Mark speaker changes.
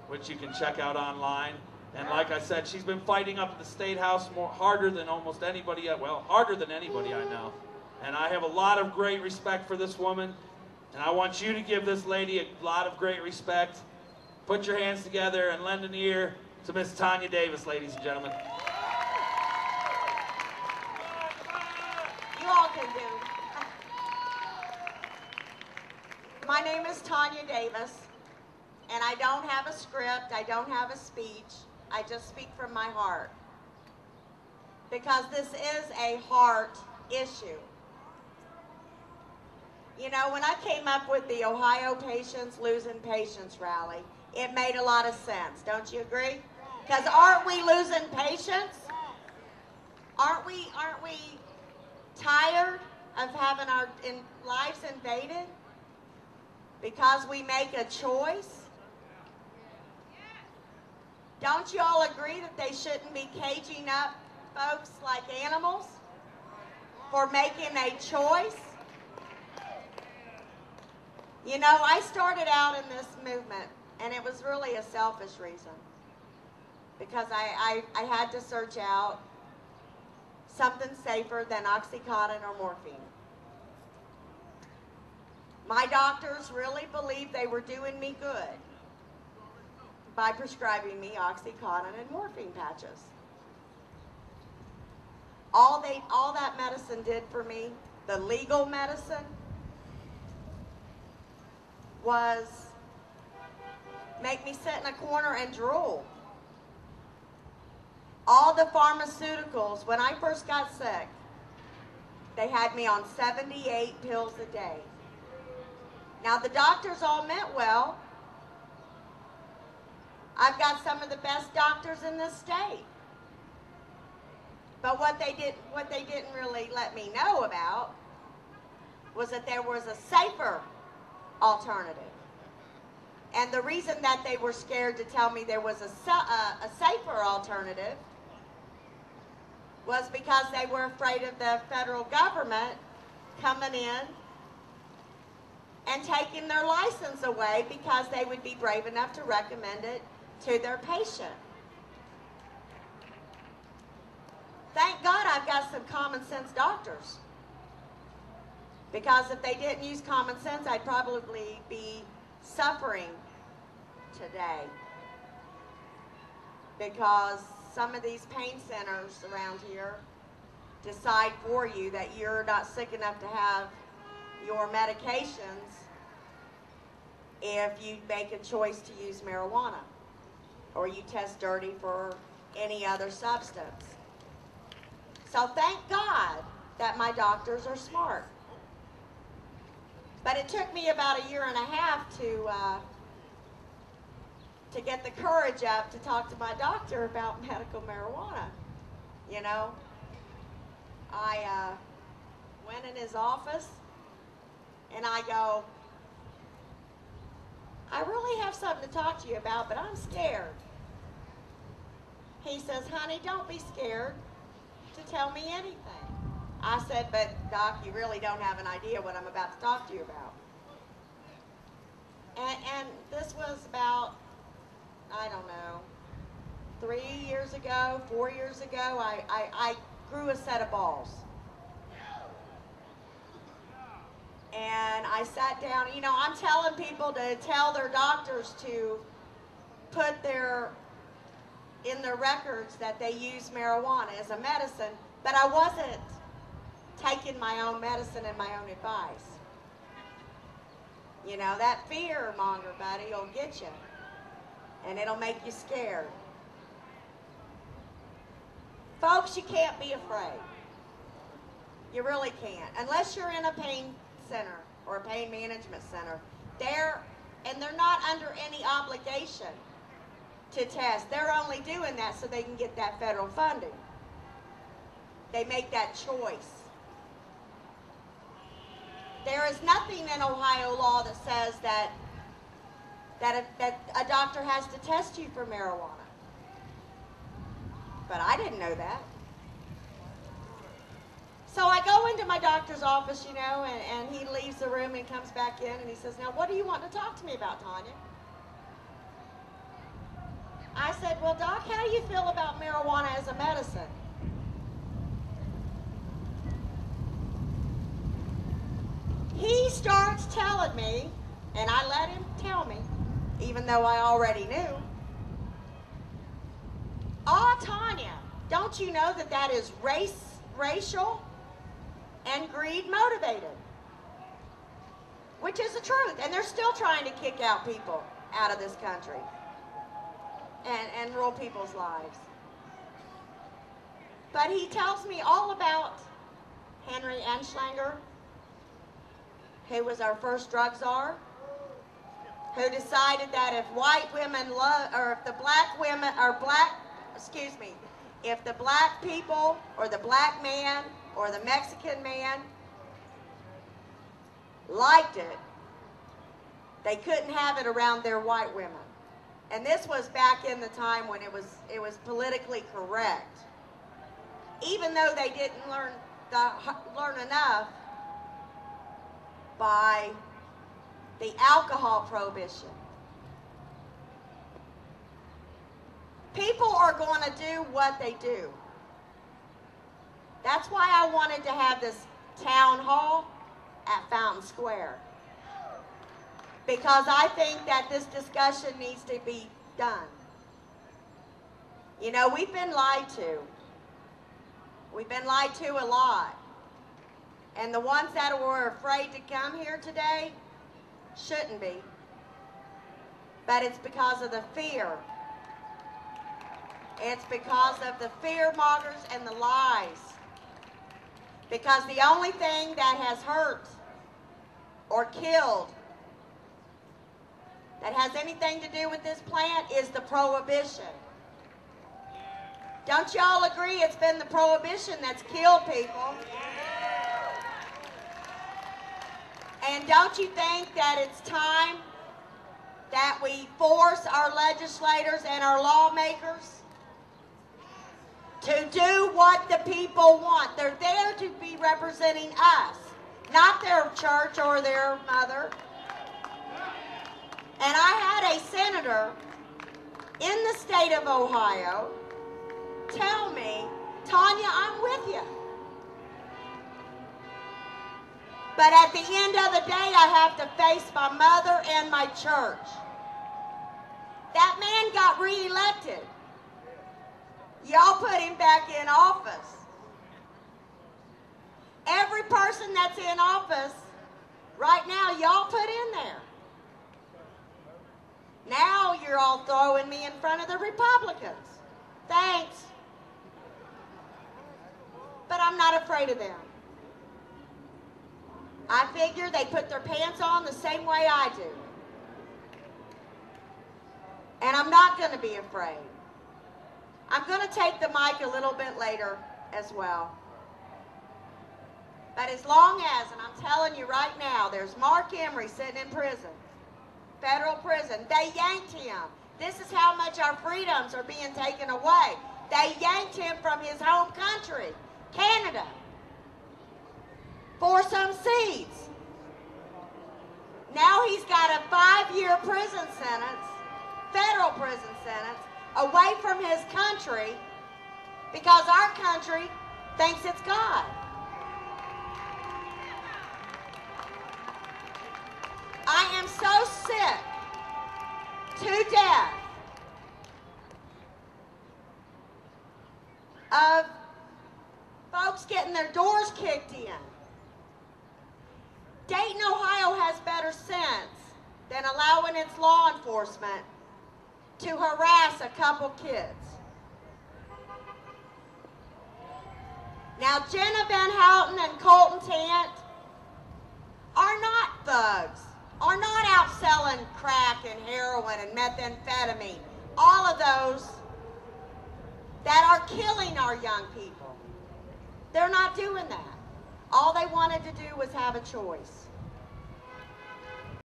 Speaker 1: which you can check out online. And like I said, she's been fighting up at the State House harder than almost anybody, harder than anybody I know. And I have a lot of great respect for this woman, and I want you to give this lady a lot of great respect. Put your hands together and lend an ear to Miss Tonya Davis, ladies and gentlemen.
Speaker 2: You all can do. My name is Tonya Davis, and I don't have a script, I don't have a speech, I just speak from my heart. Because this is a heart issue. You know, when I came up with the Ohio Patients Losing Patients rally, it made a lot of sense, don't you agree? Because aren't we losing patients? Aren't we tired of having our lives invaded? Because we make a choice? Don't you all agree that they shouldn't be caging up folks like animals for making a choice? You know, I started out in this movement, and it was really a selfish reason. Because I had to search out something safer than Oxycontin or morphine. My doctors really believed they were doing me good by prescribing me Oxycontin and morphine patches. All that medicine did for me, the legal medicine, was make me sit in a corner and drool. All the pharmaceuticals, when I first got sick, they had me on 78 pills a day. Now the doctors all meant well. I've got some of the best doctors in this state. But what they didn't really let me know about was that there was a safer alternative. And the reason that they were scared to tell me there was a safer alternative was because they were afraid of the federal government coming in and taking their license away because they would be brave enough to recommend it to their patient. Thank God I've got some common sense doctors. Because if they didn't use common sense, I'd probably be suffering today. Because some of these pain centers around here decide for you that you're not sick enough to have your medications if you make a choice to use marijuana or you test dirty for any other substance. So thank God that my doctors are smart. But it took me about 1.5 years to get the courage up to talk to my doctor about medical marijuana. You know, I went in his office and I go, I really have something to talk to you about, but I'm scared. He says, honey, don't be scared to tell me anything. I said, but Doc, you really don't have an idea what I'm about to talk to you about. And this was about, I don't know, 3 years ago, 4 years ago, I grew a set of balls. And I sat down, you know, I'm telling people to tell their doctors to put in their records that they use marijuana as a medicine, but I wasn't taking my own medicine and my own advice. You know, that fear monger, buddy, will get you. And it'll make you scared. Folks, you can't be afraid. You really can't. Unless you're in a pain center or a pain management center. They're not under any obligation to test. They're only doing that so they can get that federal funding. They make that choice. There is nothing in Ohio law that says that a doctor has to test you for marijuana. But I didn't know that. So I go into my doctor's office, you know, and he leaves the room and comes back in and he says, now what do you want to talk to me about, Tonya? I said, well, Doc, how do you feel about marijuana as a medicine? He starts telling me, and I let him tell me, even though I already knew. "Ah, Tonya, don't you know that that is racial and greed motivated?" Which is the truth. And they're still trying to kick out people out of this country and rule people's lives. But he tells me all about Henry Enschlanger, who was our first drug czar, who decided that if white women or if the black women, or if the black people, or the black man, or the Mexican man liked it, they couldn't have it around their white women. And this was back in the time when it was politically correct. Even though they didn't learn enough by the alcohol prohibition. People are going to do what they do. That's why I wanted to have this town hall at Fountain Square. Because I think that this discussion needs to be done. You know, we've been lied to. We've been lied to a lot. And the ones that were afraid to come here today shouldn't be. But it's because of the fear. It's because of the fear-mongers and the lies. Because the only thing that has hurt or killed that has anything to do with this plant is the prohibition. Don't y'all agree it's been the prohibition that's killed people? And don't you think that it's time that we force our legislators and our lawmakers to do what the people want? They're there to be representing us, not their church or their mother. And I had a senator in the state of Ohio tell me, "Tonya, I'm with you. But at the end of the day, I have to face my mother and my church." That man got reelected. Y'all put him back in office. Every person that's in office right now, y'all put in there. Now you're all throwing me in front of the Republicans. Thanks. But I'm not afraid of them. I figure they put their pants on the same way I do. And I'm not going to be afraid. I'm going to take the mic a little bit later as well. But as long as, and I'm telling you right now, there's Mark Emery sitting in prison, federal prison. They yanked him. This is how much our freedoms are being taken away. They yanked him from his home country, Canada, for some seeds. Now he's got a 5-year prison sentence, federal prison sentence, away from his country because our country thinks it's God. I am so sick to death of folks getting their doors kicked in. Dayton, Ohio has better sense than allowing its law enforcement to harass a couple kids. Now, Jenna Van Houten and Colton Tant are not thugs, are not out selling crack and heroin and methamphetamine, all of those that are killing our young people. They're not doing that. All they wanted to do was have a choice.